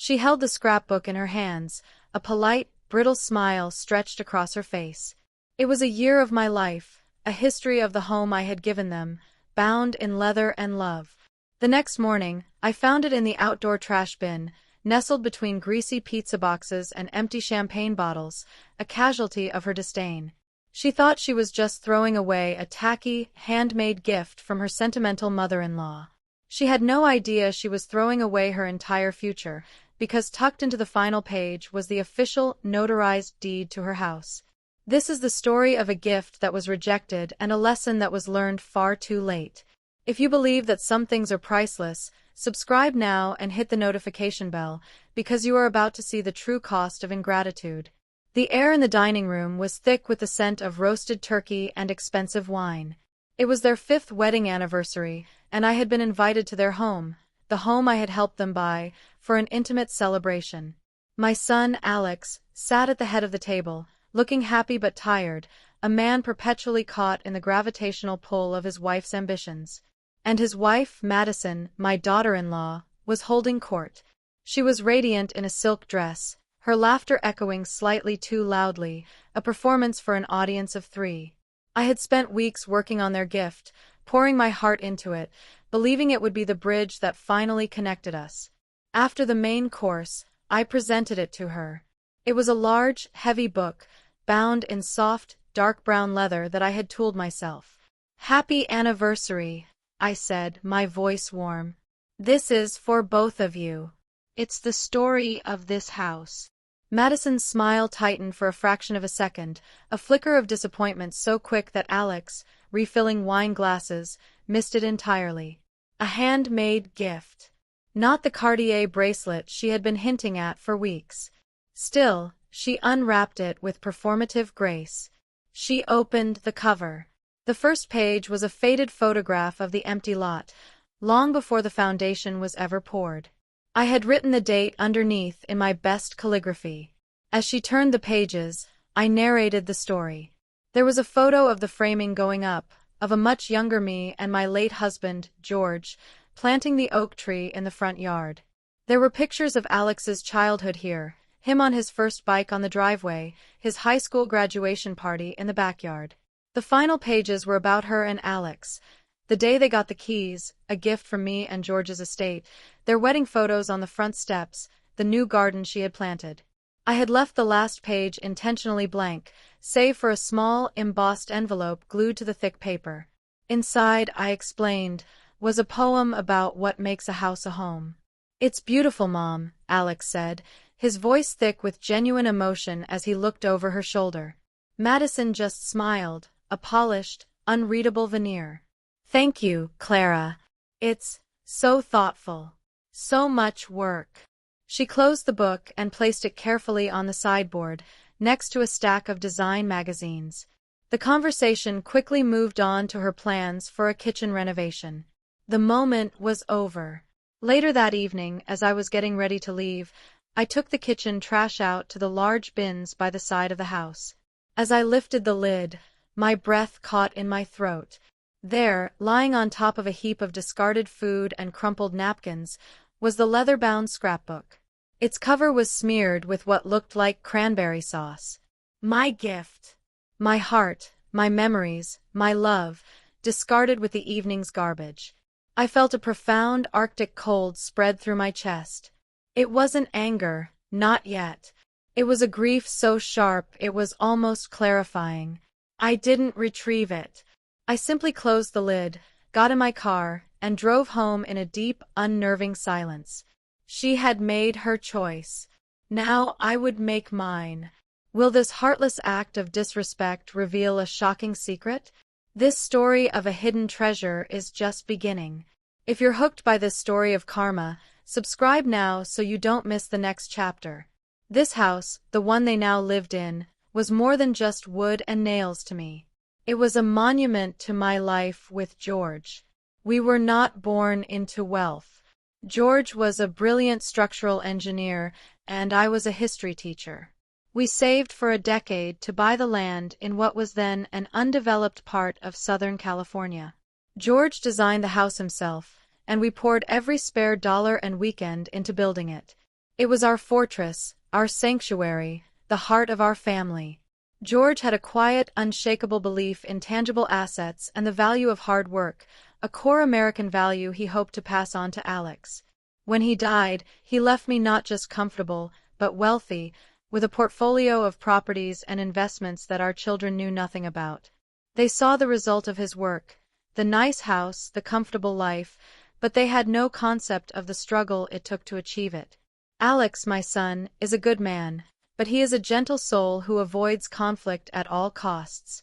She held the scrapbook in her hands, a polite, brittle smile stretched across her face. It was a year of my life, a history of the home I had given them, bound in leather and love. The next morning, I found it in the outdoor trash bin, nestled between greasy pizza boxes and empty champagne bottles, a casualty of her disdain. She thought she was just throwing away a tacky, handmade gift from her sentimental mother-in-law. She had no idea she was throwing away her entire future, because tucked into the final page was the official, notarized deed to her house. This is the story of a gift that was rejected and a lesson that was learned far too late. If you believe that some things are priceless, subscribe now and hit the notification bell, because you are about to see the true cost of ingratitude. The air in the dining room was thick with the scent of roasted turkey and expensive wine. It was their 5th wedding anniversary, and I had been invited to their home, the home I had helped them buy, for an intimate celebration. My son, Alex, sat at the head of the table, looking happy but tired, a man perpetually caught in the gravitational pull of his wife's ambitions. And his wife, Madison, my daughter-in-law, was holding court. She was radiant in a silk dress, her laughter echoing slightly too loudly, a performance for an audience of 3. I had spent weeks working on their gift, pouring my heart into it, believing it would be the bridge that finally connected us. After the main course, I presented it to her. It was a large, heavy book, bound in soft, dark brown leather that I had tooled myself. "Happy anniversary," I said, my voice warm. "This is for both of you. It's the story of this house." Madison's smile tightened for a fraction of a second, a flicker of disappointment so quick that Alex, refilling wine glasses, missed it entirely. A handmade gift. Not the Cartier bracelet she had been hinting at for weeks. Still, she unwrapped it with performative grace. She opened the cover. The first page was a faded photograph of the empty lot, long before the foundation was ever poured. I had written the date underneath in my best calligraphy. As she turned the pages, I narrated the story. There was a photo of the framing going up, of a much younger me and my late husband, George, planting the oak tree in the front yard. There were pictures of Alex's childhood here, him on his first bike on the driveway, his high school graduation party in the backyard. The final pages were about her and Alex. The day they got the keys, a gift from me and George's estate, their wedding photos on the front steps, the new garden she had planted. I had left the last page intentionally blank, save for a small, embossed envelope glued to the thick paper. Inside, I explained, was a poem about what makes a house a home. "It's beautiful, Mom," Alex said, his voice thick with genuine emotion as he looked over her shoulder. Madison just smiled, a polished, unreadable veneer. "Thank you, Clara. It's so thoughtful. So much work." She closed the book and placed it carefully on the sideboard, next to a stack of design magazines. The conversation quickly moved on to her plans for a kitchen renovation. The moment was over. Later that evening, as I was getting ready to leave, I took the kitchen trash out to the large bins by the side of the house. As I lifted the lid, my breath caught in my throat. There, lying on top of a heap of discarded food and crumpled napkins, was the leather-bound scrapbook. Its cover was smeared with what looked like cranberry sauce. My gift. My heart, my memories, my love, discarded with the evening's garbage. I felt a profound Arctic cold spread through my chest. It wasn't anger, not yet. It was a grief so sharp it was almost clarifying. I didn't retrieve it. I simply closed the lid, got in my car, and drove home in a deep, unnerving silence. She had made her choice. Now I would make mine. Will this heartless act of disrespect reveal a shocking secret? This story of a hidden treasure is just beginning. If you're hooked by this story of karma, subscribe now so you don't miss the next chapter. This house, the one they now lived in, was more than just wood and nails to me. It was a monument to my life with George. We were not born into wealth. George was a brilliant structural engineer, and I was a history teacher. We saved for a decade to buy the land in what was then an undeveloped part of Southern California. George designed the house himself, and we poured every spare dollar and weekend into building it. It was our fortress, our sanctuary, the heart of our family. George had a quiet, unshakable belief in tangible assets and the value of hard work, a core American value he hoped to pass on to Alex. When he died, he left me not just comfortable, but wealthy, with a portfolio of properties and investments that our children knew nothing about. They saw the result of his work, the nice house, the comfortable life, but they had no concept of the struggle it took to achieve it. Alex, my son, is a good man, but he is a gentle soul who avoids conflict at all costs.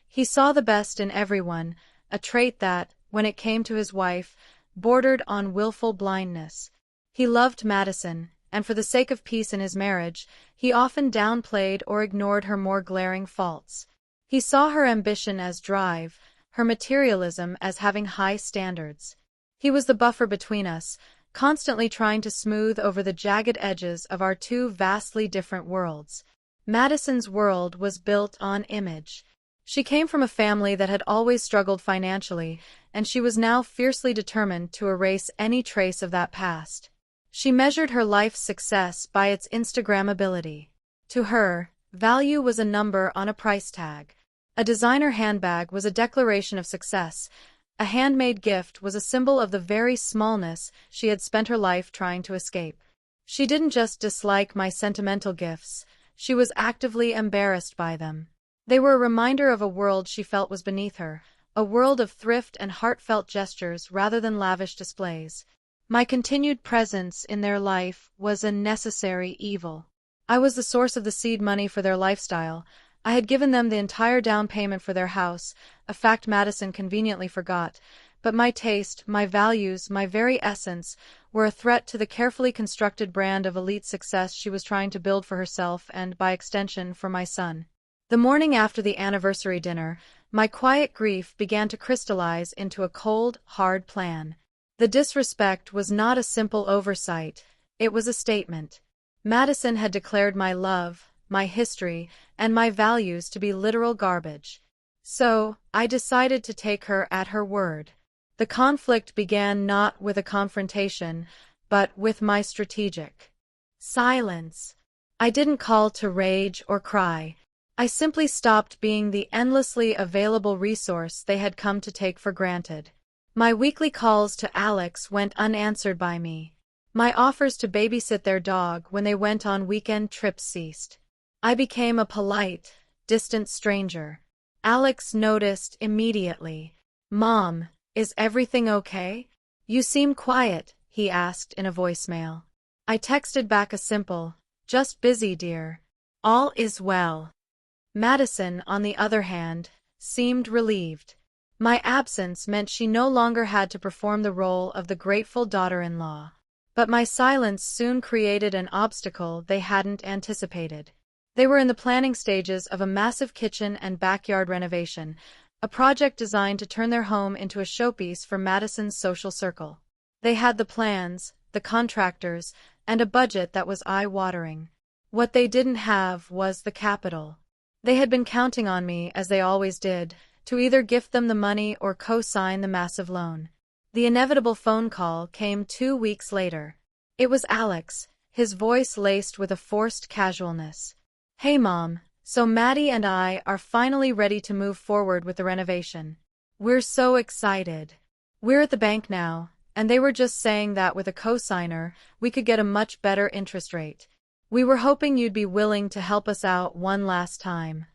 He saw the best in everyone, a trait that, when it came to his wife, bordered on willful blindness. He loved Madison, and for the sake of peace in his marriage, he often downplayed or ignored her more glaring faults. He saw her ambition as drive, her materialism as having high standards. He was the buffer between us, constantly trying to smooth over the jagged edges of our two vastly different worlds. Madison's world was built on image. She came from a family that had always struggled financially, and she was now fiercely determined to erase any trace of that past. She measured her life's success by its Instagrammability. To her, value was a number on a price tag. A designer handbag was a declaration of success. A handmade gift was a symbol of the very smallness she had spent her life trying to escape. She didn't just dislike my sentimental gifts, she was actively embarrassed by them. They were a reminder of a world she felt was beneath her, a world of thrift and heartfelt gestures rather than lavish displays. My continued presence in their life was a necessary evil. I was the source of the seed money for their lifestyle. I had given them the entire down payment for their house, a fact Madison conveniently forgot, but my taste, my values, my very essence, were a threat to the carefully constructed brand of elite success she was trying to build for herself and, by extension, for my son. The morning after the anniversary dinner, my quiet grief began to crystallize into a cold, hard plan. The disrespect was not a simple oversight, it was a statement. Madison had declared my love, my history, and my values to be literal garbage. So, I decided to take her at her word. The conflict began not with a confrontation, but with my strategic silence. I didn't call to rage or cry. I simply stopped being the endlessly available resource they had come to take for granted. My weekly calls to Alex went unanswered by me. My offers to babysit their dog when they went on weekend trips ceased. I became a polite, distant stranger. Alex noticed immediately. "Mom, is everything okay? You seem quiet," he asked in a voicemail. I texted back a simple, "Just busy, dear. All is well." Madison, on the other hand, seemed relieved. My absence meant she no longer had to perform the role of the grateful daughter-in-law. But my silence soon created an obstacle they hadn't anticipated. They were in the planning stages of a massive kitchen and backyard renovation, a project designed to turn their home into a showpiece for Madison's social circle. They had the plans, the contractors, and a budget that was eye-watering. What they didn't have was the capital. They had been counting on me, as they always did, to either gift them the money or co-sign the massive loan. The inevitable phone call came 2 weeks later. It was Alex, his voice laced with a forced casualness. "Hey Mom, so Maddie and I are finally ready to move forward with the renovation. We're so excited. We're at the bank now, and they were just saying that with a co-signer, we could get a much better interest rate. We were hoping you'd be willing to help us out one last time."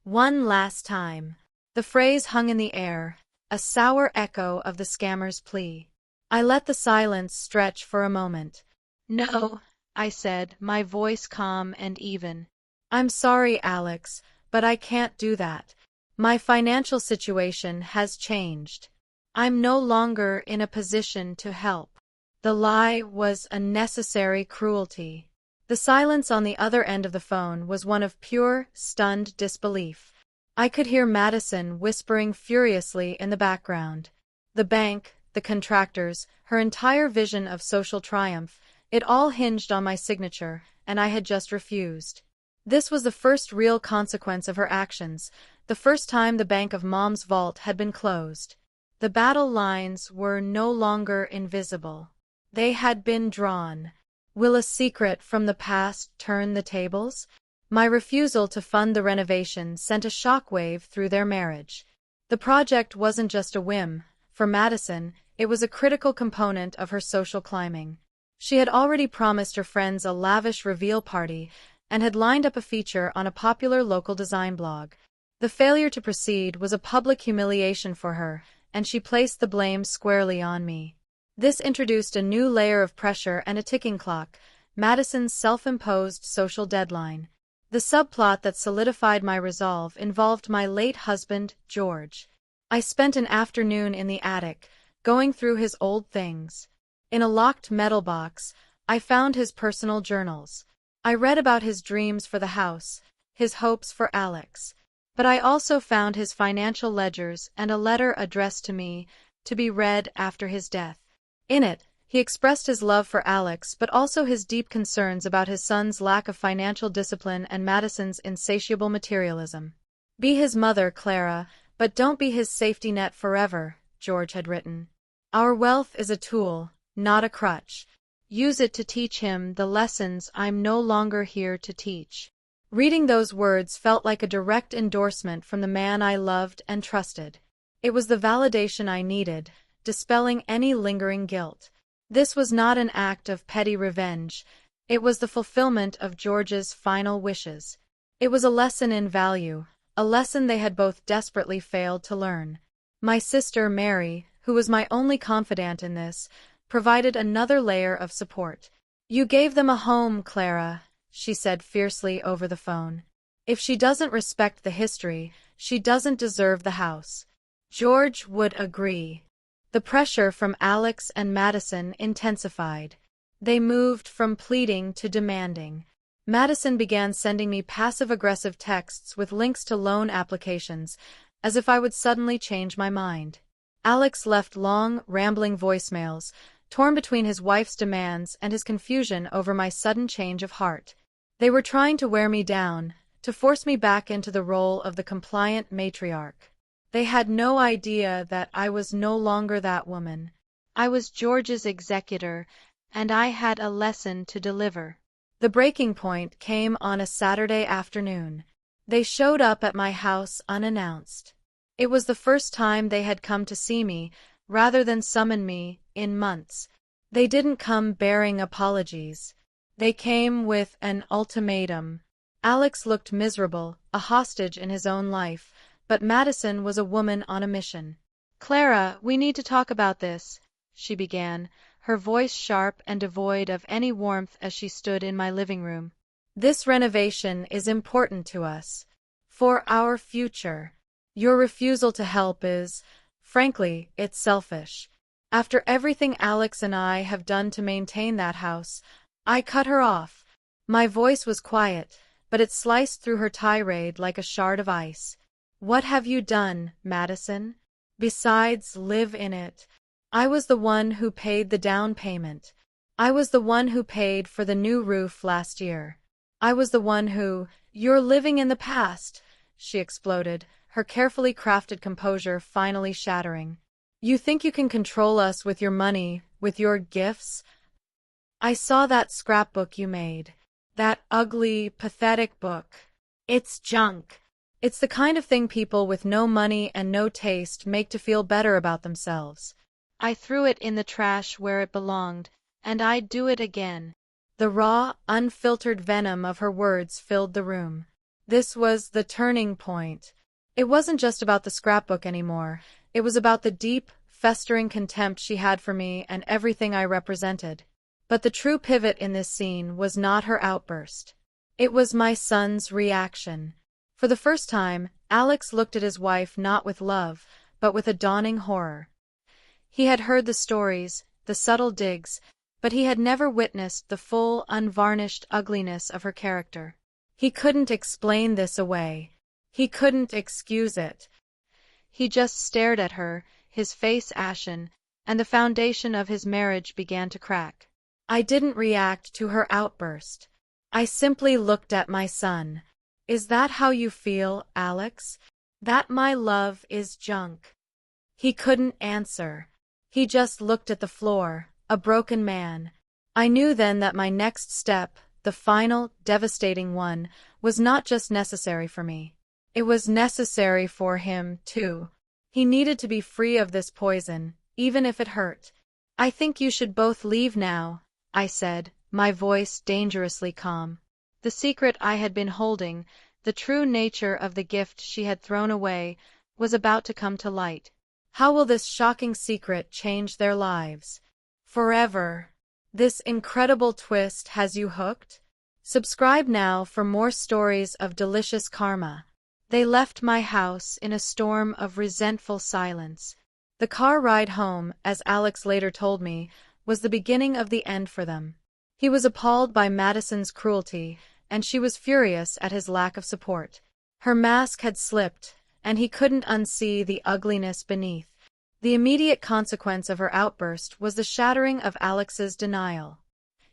One last time. The phrase hung in the air, a sour echo of the scammer's plea. I let the silence stretch for a moment. "No," I said, my voice calm and even. "I'm sorry, Alex, but I can't do that. My financial situation has changed. I'm no longer in a position to help." The lie was a necessary cruelty. The silence on the other end of the phone was one of pure, stunned disbelief. I could hear Madison whispering furiously in the background. The bank, the contractors, her entire vision of social triumph, it all hinged on my signature, and I had just refused. This was the first real consequence of her actions, the first time the Bank of Mom's vault had been closed. The battle lines were no longer invisible. They had been drawn. Will a secret from the past turn the tables? My refusal to fund the renovation sent a shockwave through their marriage. The project wasn't just a whim. For Madison, it was a critical component of her social climbing. She had already promised her friends a lavish reveal party and had lined up a feature on a popular local design blog. The failure to proceed was a public humiliation for her, and she placed the blame squarely on me. This introduced a new layer of pressure and a ticking clock, Madison's self-imposed social deadline. The subplot that solidified my resolve involved my late husband, George. I spent an afternoon in the attic, going through his old things. In a locked metal box, I found his personal journals. I read about his dreams for the house, his hopes for Alex. But I also found his financial ledgers and a letter addressed to me, to be read after his death. In it, he expressed his love for Alex but also his deep concerns about his son's lack of financial discipline and Madison's insatiable materialism. "Be his mother, Clara, but don't be his safety net forever," George had written. "Our wealth is a tool, not a crutch. Use it to teach him the lessons I'm no longer here to teach." Reading those words felt like a direct endorsement from the man I loved and trusted. It was the validation I needed, dispelling any lingering guilt. This was not an act of petty revenge. It was the fulfillment of George's final wishes. It was a lesson in value, a lesson they had both desperately failed to learn. My sister Mary, who was my only confidant in this, provided another layer of support. "You gave them a home, Clara," she said fiercely over the phone. "If she doesn't respect the history, she doesn't deserve the house." George would agree. The pressure from Alex and Madison intensified. They moved from pleading to demanding. Madison began sending me passive-aggressive texts with links to loan applications, as if I would suddenly change my mind. Alex left long, rambling voicemails, torn between his wife's demands and his confusion over my sudden change of heart. They were trying to wear me down, to force me back into the role of the compliant matriarch. They had no idea that I was no longer that woman. I was George's executor, and I had a lesson to deliver. The breaking point came on a Saturday afternoon. They showed up at my house unannounced. It was the first time they had come to see me, rather than summon me, in months. They didn't come bearing apologies. They came with an ultimatum. Alex looked miserable, a hostage in his own life, but Madison was a woman on a mission. "Clara, we need to talk about this," she began, her voice sharp and devoid of any warmth as she stood in my living room. "This renovation is important to us. For our future. Your refusal to help is, frankly, it's selfish. After everything Alex and I have done to maintain that house," I cut her off. My voice was quiet, but it sliced through her tirade like a shard of ice. "What have you done, Madison? Besides live in it? I was the one who paid the down payment. I was the one who paid for the new roof last year. I was the one who—" "You're living in the past," she exploded, her carefully crafted composure finally shattering. "You think you can control us with your money, with your gifts? I saw that scrapbook you made. That ugly, pathetic book. It's junk. It's the kind of thing people with no money and no taste make to feel better about themselves. I threw it in the trash where it belonged, and I'd do it again." The raw, unfiltered venom of her words filled the room. This was the turning point. It wasn't just about the scrapbook anymore. It was about the deep, festering contempt she had for me and everything I represented. But the true pivot in this scene was not her outburst. It was my son's reaction. For the first time, Alex looked at his wife not with love, but with a dawning horror. He had heard the stories, the subtle digs, but he had never witnessed the full, unvarnished ugliness of her character. He couldn't explain this away. He couldn't excuse it. He just stared at her, his face ashen, and the foundation of his marriage began to crack. I didn't react to her outburst. I simply looked at my son. "Is that how you feel, Alex? That my love is junk?" He couldn't answer. He just looked at the floor, a broken man. I knew then that my next step, the final, devastating one, was not just necessary for me. It was necessary for him, too. He needed to be free of this poison, even if it hurt. I think you should both leave now, I said, my voice dangerously calm. The secret I had been holding, the true nature of the gift she had thrown away, was about to come to light. How will this shocking secret change their lives? Forever. This incredible twist has you hooked? Subscribe now for more stories of delicious karma. They left my house in a storm of resentful silence. The car ride home, as Alex later told me, was the beginning of the end for them. He was appalled by Madison's cruelty, and she was furious at his lack of support. Her mask had slipped, and he couldn't unsee the ugliness beneath. The immediate consequence of her outburst was the shattering of Alex's denial.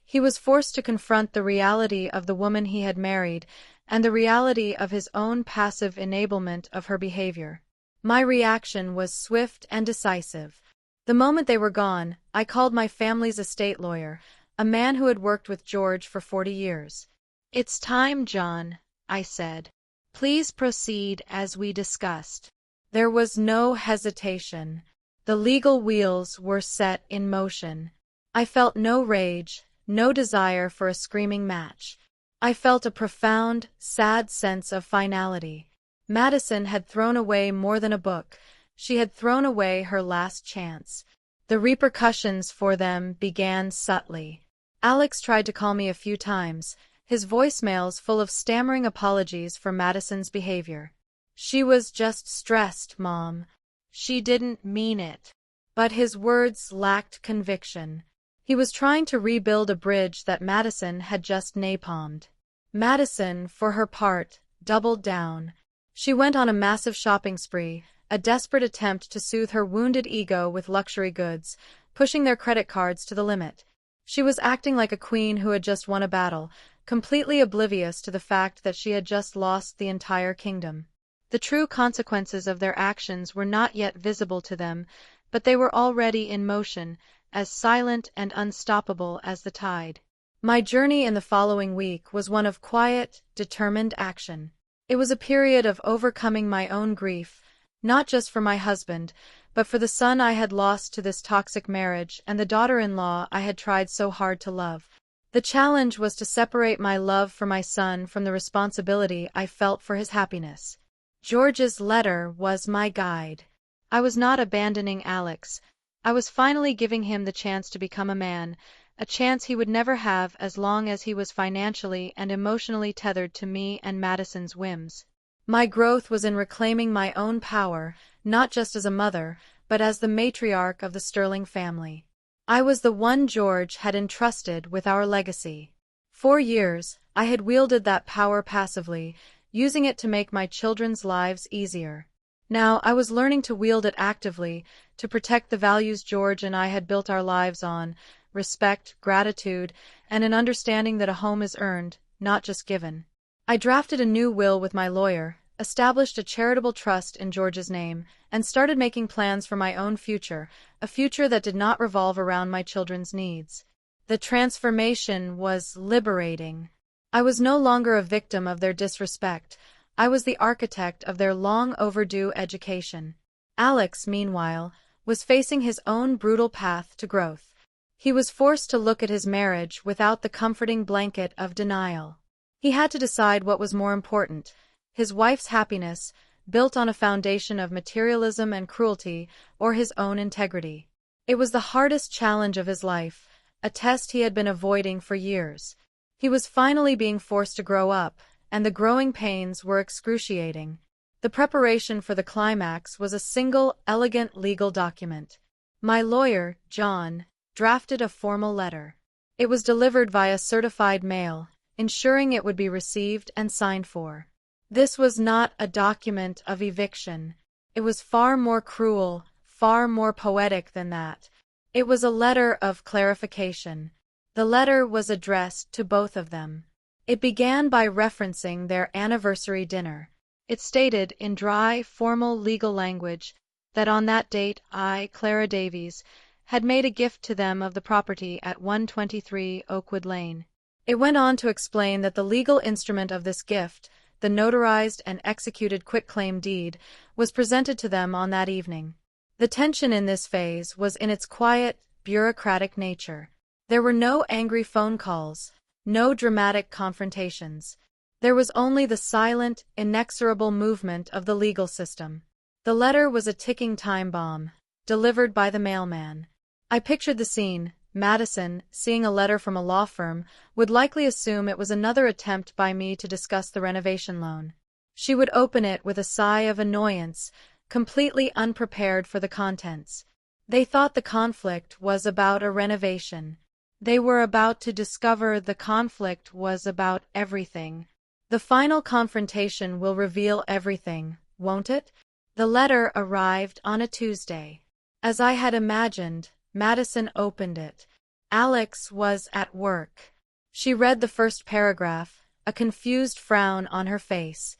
He was forced to confront the reality of the woman he had married and the reality of his own passive enablement of her behavior. My reaction was swift and decisive. The moment they were gone, I called my family's estate lawyer, a man who had worked with George for 40 years. "It's time, John," I said. "Please proceed as we discussed." There was no hesitation. The legal wheels were set in motion. I felt no rage, no desire for a screaming match. I felt a profound, sad sense of finality. Madison had thrown away more than a book. She had thrown away her last chance. The repercussions for them began subtly. Alex tried to call me a few times, his voicemails full of stammering apologies for Madison's behavior. "She was just stressed, Mom. She didn't mean it." But his words lacked conviction. He was trying to rebuild a bridge that Madison had just napalmed. Madison, for her part, doubled down. She went on a massive shopping spree, a desperate attempt to soothe her wounded ego with luxury goods, pushing their credit cards to the limit. She was acting like a queen who had just won a battle, completely oblivious to the fact that she had just lost the entire kingdom. The true consequences of their actions were not yet visible to them, but they were already in motion, as silent and unstoppable as the tide. My journey in the following week was one of quiet, determined action. It was a period of overcoming my own grief, not just for my husband, but for the son I had lost to this toxic marriage and the daughter-in-law I had tried so hard to love. The challenge was to separate my love for my son from the responsibility I felt for his happiness. George's letter was my guide. I was not abandoning Alex. I was finally giving him the chance to become a man, a chance he would never have as long as he was financially and emotionally tethered to me and Madison's whims. My growth was in reclaiming my own power, not just as a mother, but as the matriarch of the Sterling family. I was the one George had entrusted with our legacy. For years, I had wielded that power passively, using it to make my children's lives easier. Now I was learning to wield it actively, to protect the values George and I had built our lives on: respect, gratitude, and an understanding that a home is earned, not just given. I drafted a new will with my lawyer, established a charitable trust in George's name, and started making plans for my own future, a future that did not revolve around my children's needs. The transformation was liberating. I was no longer a victim of their disrespect. I was the architect of their long-overdue education. Alex, meanwhile, was facing his own brutal path to growth. He was forced to look at his marriage without the comforting blanket of denial. He had to decide what was more important: his wife's happiness, built on a foundation of materialism and cruelty, or his own integrity. It was the hardest challenge of his life, a test he had been avoiding for years. He was finally being forced to grow up, and the growing pains were excruciating. The preparation for the climax was a single, elegant legal document. My lawyer, John, drafted a formal letter. It was delivered via certified mail, ensuring it would be received and signed for. This was not a document of eviction. It was far more cruel, far more poetic than that. It was a letter of clarification. The letter was addressed to both of them. It began by referencing their anniversary dinner. It stated in dry, formal legal language that on that date I, Clara Davies, had made a gift to them of the property at 123 Oakwood Lane. It went on to explain that the legal instrument of this gift, the notarized and executed quitclaim deed, was presented to them on that evening. The tension in this phase was in its quiet, bureaucratic nature. There were no angry phone calls, no dramatic confrontations. There was only the silent, inexorable movement of the legal system. The letter was a ticking time bomb, delivered by the mailman. I pictured the scene. Madison, seeing a letter from a law firm, would likely assume it was another attempt by me to discuss the renovation loan. She would open it with a sigh of annoyance, completely unprepared for the contents. They thought the conflict was about a renovation. They were about to discover the conflict was about everything. The final confrontation will reveal everything, won't it? The letter arrived on a Tuesday. As I had imagined, Madison opened it. Alex was at work. She read the first paragraph, a confused frown on her face.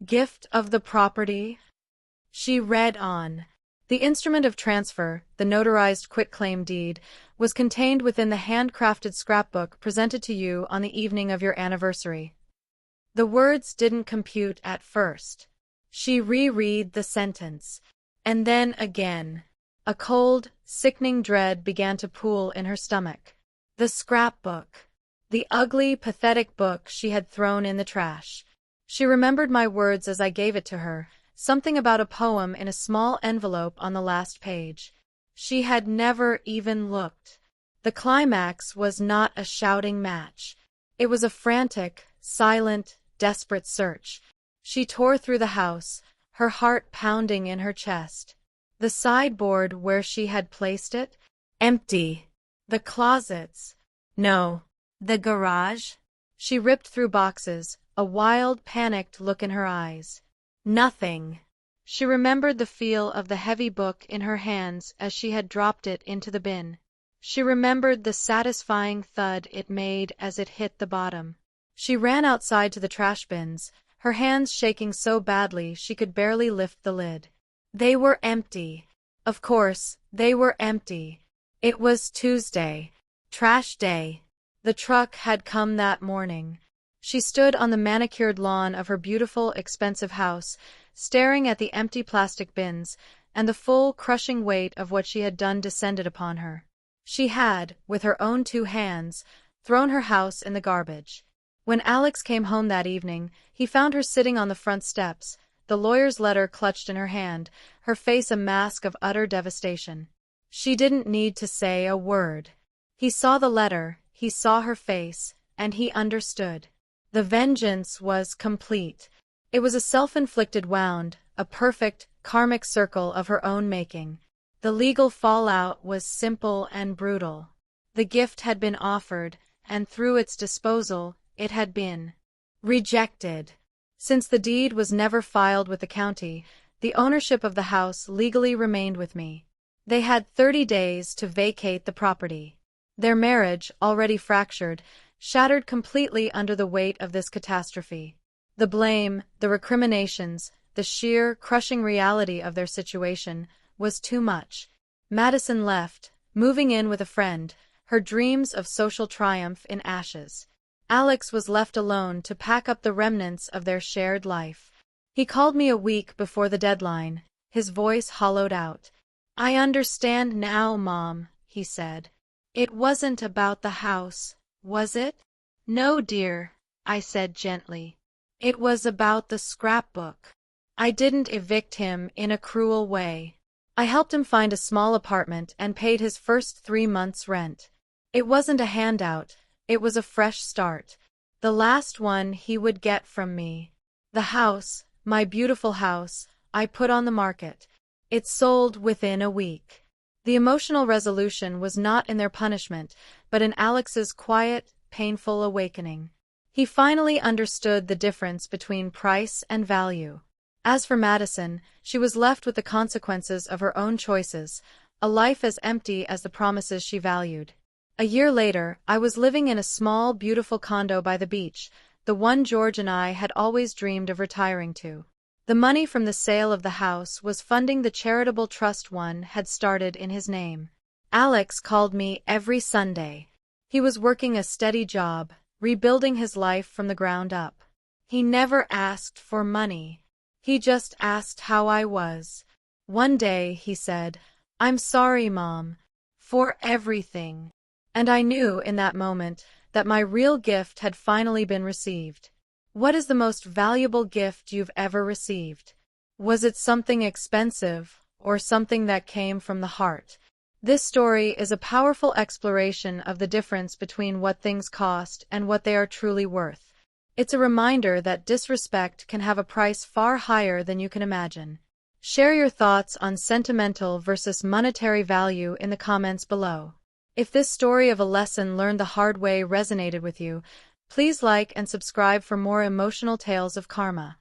Gift of the property? She read on. The instrument of transfer, the notarized quitclaim deed, was contained within the handcrafted scrapbook presented to you on the evening of your anniversary. The words didn't compute at first. She reread the sentence. And then again. A cold, sickening dread began to pool in her stomach. The scrapbook. The ugly, pathetic book she had thrown in the trash. She remembered my words as I gave it to her, something about a poem in a small envelope on the last page. She had never even looked. The climax was not a shouting match. It was a frantic, silent, desperate search. She tore through the house, her heart pounding in her chest. The sideboard where she had placed it? Empty. The closets? No. The garage? She ripped through boxes, a wild, panicked look in her eyes. Nothing. She remembered the feel of the heavy book in her hands as she had dropped it into the bin. She remembered the satisfying thud it made as it hit the bottom. She ran outside to the trash bins, her hands shaking so badly she could barely lift the lid. They were empty. Of course, they were empty. It was Tuesday. Trash day. The truck had come that morning. She stood on the manicured lawn of her beautiful, expensive house, staring at the empty plastic bins, and the full, crushing weight of what she had done descended upon her. She had, with her own 2 hands, thrown her house in the garbage. When Alex came home that evening, he found her sitting on the front steps, the lawyer's letter clutched in her hand, her face a mask of utter devastation. She didn't need to say a word. He saw the letter, he saw her face, and he understood. The vengeance was complete. It was a self-inflicted wound, a perfect, karmic circle of her own making. The legal fallout was simple and brutal. The gift had been offered, and through its disposal, it had been rejected. Since the deed was never filed with the county, the ownership of the house legally remained with me. They had 30 days to vacate the property. Their marriage, already fractured, shattered completely under the weight of this catastrophe. The blame, the recriminations, the sheer, crushing reality of their situation was too much. Madison left, moving in with a friend, her dreams of social triumph in ashes. Alex was left alone to pack up the remnants of their shared life. He called me a week before the deadline, his voice hollowed out. "I understand now, Mom," he said. "It wasn't about the house, was it?" "No, dear," I said gently. "It was about the scrapbook. I didn't evict him in a cruel way. I helped him find a small apartment and paid his first 3 months' rent. It wasn't a handout. It was a fresh start. The last one he would get from me. The house, my beautiful house, I put on the market. It sold within a week." The emotional resolution was not in their punishment, but in Alex's quiet, painful awakening. He finally understood the difference between price and value. As for Madison, she was left with the consequences of her own choices, a life as empty as the promises she valued. A year later, I was living in a small, beautiful condo by the beach, the one George and I had always dreamed of retiring to. The money from the sale of the house was funding the charitable trust one had started in his name. Alex called me every Sunday. He was working a steady job, rebuilding his life from the ground up. He never asked for money. He just asked how I was. One day he said, "I'm sorry, Mom, for everything." And I knew in that moment that my real gift had finally been received. What is the most valuable gift you've ever received? Was it something expensive or something that came from the heart? This story is a powerful exploration of the difference between what things cost and what they are truly worth. It's a reminder that disrespect can have a price far higher than you can imagine. Share your thoughts on sentimental versus monetary value in the comments below. If this story of a lesson learned the hard way resonated with you, please like and subscribe for more emotional tales of karma.